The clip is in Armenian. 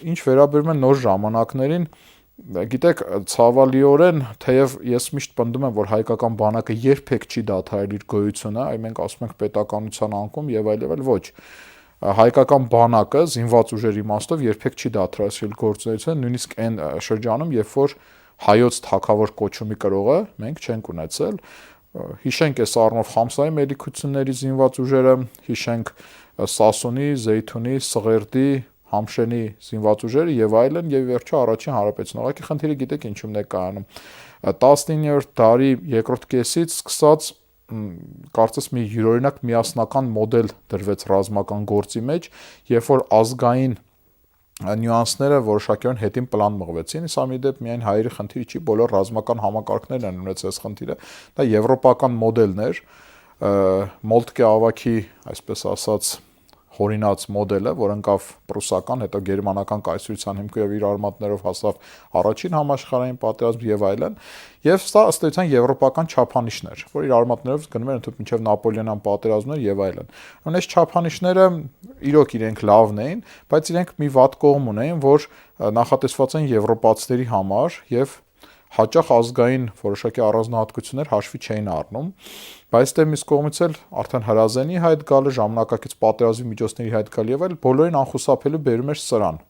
Ինչ վերաբերում է նոր ժամանակներին, գիտեք, ցավալիորեն, թեև ես միշտ պնդում եմ, որ հայկական բանակը երբեք չի դադարել իր գոյությունը, այ մենք ասում ենք պետականության անկում եւ այլ եւ այլ, ոչ, հայկական բանակը զինված ուժերի իմաստով երբեք չի դադարեցրել գործունեությունը, նույնիսկ այն շրջանում, երբ որ հայոց թագավոր կոչումի կրողը մենք չենք ունեցել, հիշենք այս առնով Խամսայի մելիքությունների զինված ուժերը, հիշենք Սասունի, Զեյթունի, Սղերդի, Համշենի զինված ուժերը եւ այլն, եւ վերջը առաջին հանրապետություն։ Ուղղակի խնդիրը գիտեք ինչում է կայանում։ 19-րդ դարի երկրորդ կեսից սկսած կարծես մի յուրօրինակ միասնական մոդել դրվեց ռազմական գործի մեջ, երբ որ ազգային նյուանսները որոշակիորեն հետին պլան մղվեցին, սա մի դեպ միայն հայերի խնդիրը չի, բոլոր ռազմական համակարգներն են ունեցել այս խնդիրը, դա եվրոպական մոդելն էր, Մոլտկե ավագի, այսպես ասած, հորինած մոդելը, որ ընկավ պրուսական, հետո գերմանական կայսրության հիմքով եւ իր արմատներով հասավ առաջին համաշխարհային պատերազմ եւ այլն, եւ սա ըստ էության եվրոպական չափանիշներ, որ իր արմատներով գնում էր ընդհանուր մինչեւ Նապոլեոնյան պատերազմներ եւ այլն։ Այս չափանիշները իրոք իրենք լավն էին, բայց իրենք մի վատ կողմ ունեին, որ նախատեսված են եվրոպացիների համար եւ հաճախ ազգային որոշակի առանձնահատկություններ հաշվի չէին առնում, բայց դե մյուս կողմից էլ արդեն հրազենի հայտ գալը, ժամանակակից պատերազմի միջոցների հայտ գալը եւ այլ բոլորին անխուսափելի բերում էր սրան։